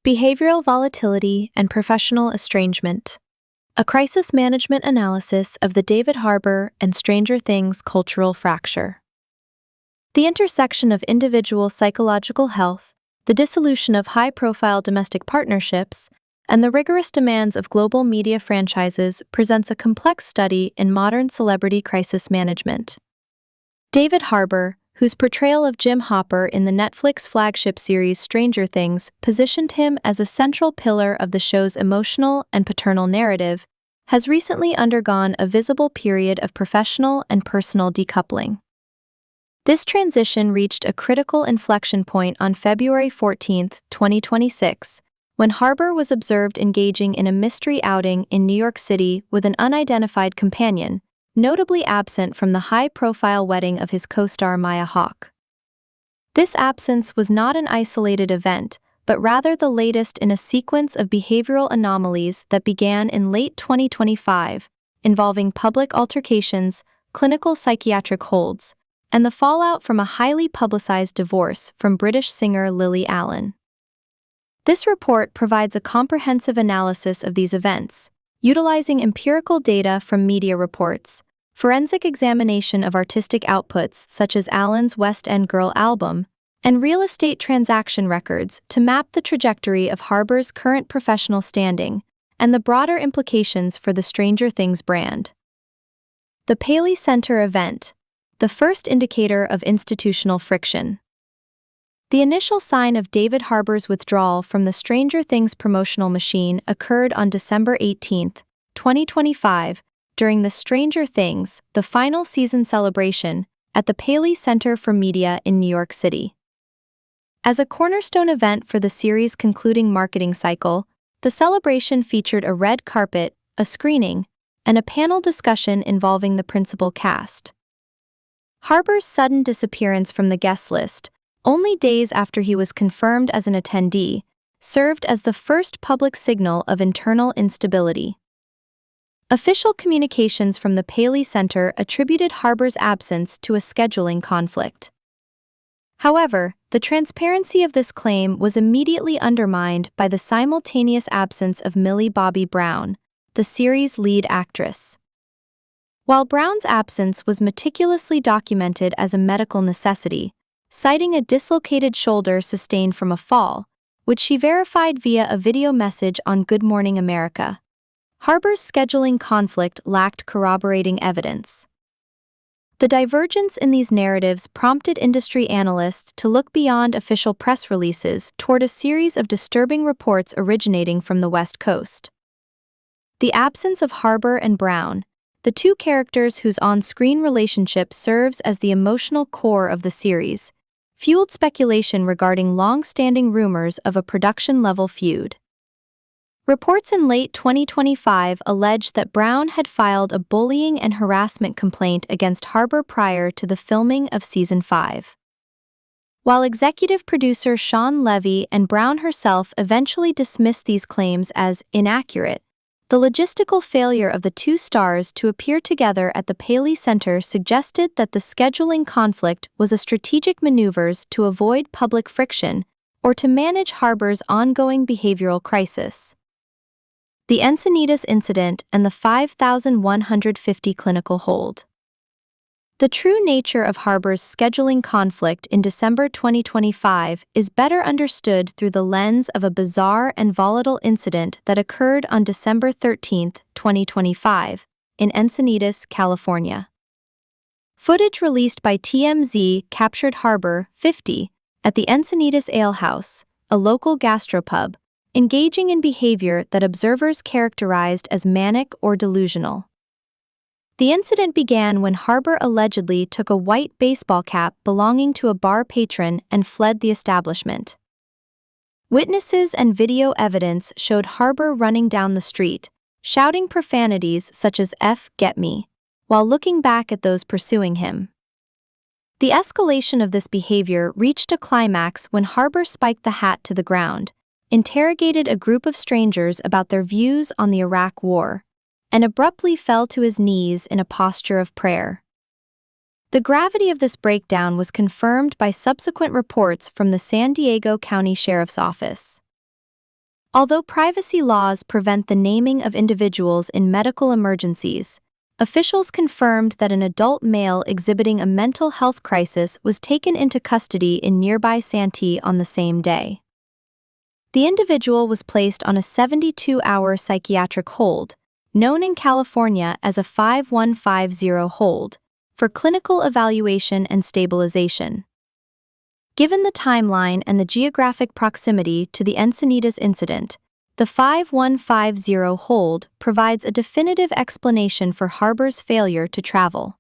Behavioral volatility and professional estrangement. A crisis management analysis of the David Harbour and Stranger Things cultural fracture. The intersection of individual psychological health, the dissolution of high-profile domestic partnerships, and the rigorous demands of global media franchises presents a complex study in modern celebrity crisis management. David Harbour, whose portrayal of Jim Hopper in the Netflix flagship series Stranger Things positioned him as a central pillar of the show's emotional and paternal narrative, has recently undergone a visible period of professional and personal decoupling. This transition reached a critical inflection point on February 14, 2026, when Harbour was observed engaging in a mystery outing in New York City with an unidentified companion, notably absent from the high-profile wedding of his co-star Maya Hawke. This absence was not an isolated event, but rather the latest in a sequence of behavioral anomalies that began in late 2025, involving public altercations, clinical psychiatric holds, and the fallout from a highly publicized divorce from British singer Lily Allen. This report provides a comprehensive analysis of these events, utilizing empirical data from media reports, forensic examination of artistic outputs such as Allen's West End Girl album, and real estate transaction records to map the trajectory of Harbour's current professional standing and the broader implications for the Stranger Things brand. The Paley Center event, the first indicator of institutional friction. The initial sign of David Harbour's withdrawal from the Stranger Things promotional machine occurred on December 18, 2025, during the Stranger Things, the final season celebration, at the Paley Center for Media in New York City. As a cornerstone event for the series' concluding marketing cycle, the celebration featured a red carpet, a screening, and a panel discussion involving the principal cast. Harbour's sudden disappearance from the guest list, only days after he was confirmed as an attendee, served as the first public signal of internal instability. Official communications from the Paley Center attributed Harbour's absence to a scheduling conflict. However, the transparency of this claim was immediately undermined by the simultaneous absence of Millie Bobby Brown, the series' lead actress. While Brown's absence was meticulously documented as a medical necessity, citing a dislocated shoulder sustained from a fall, which she verified via a video message on Good Morning America, Harbour's scheduling conflict lacked corroborating evidence. The divergence in these narratives prompted industry analysts to look beyond official press releases toward a series of disturbing reports originating from the West Coast. The absence of Harbour and Brown, the two characters whose on-screen relationship serves as the emotional core of the series, fueled speculation regarding long-standing rumors of a production-level feud. Reports in late 2025 alleged that Brown had filed a bullying and harassment complaint against Harbour prior to the filming of Season 5. While executive producer Shawn Levy and Brown herself eventually dismissed these claims as inaccurate, the logistical failure of the two stars to appear together at the Paley Center suggested that the scheduling conflict was a strategic maneuver to avoid public friction or to manage Harbour's ongoing behavioral crisis. The Encinitas incident and the 5,150 clinical hold. The true nature of Harbour's scheduling conflict in December 2025 is better understood through the lens of a bizarre and volatile incident that occurred on December 13, 2025, in Encinitas, California. Footage released by TMZ captured Harbour, 50, at the Encinitas Ale House, a local gastropub, engaging in behavior that observers characterized as manic or delusional. The incident began when Harbour allegedly took a white baseball cap belonging to a bar patron and fled the establishment. Witnesses and video evidence showed Harbour running down the street, shouting profanities such as "F get me," while looking back at those pursuing him. The escalation of this behavior reached a climax when Harbour spiked the hat to the ground, interrogated a group of strangers about their views on the Iraq War, and abruptly fell to his knees in a posture of prayer. The gravity of this breakdown was confirmed by subsequent reports from the San Diego County Sheriff's Office. Although privacy laws prevent the naming of individuals in medical emergencies, officials confirmed that an adult male exhibiting a mental health crisis was taken into custody in nearby Santee on the same day. The individual was placed on a 72-hour psychiatric hold, known in California as a 5150 hold, for clinical evaluation and stabilization. Given the timeline and the geographic proximity to the Encinitas incident, the 5150 hold provides a definitive explanation for Harbour's failure to travel.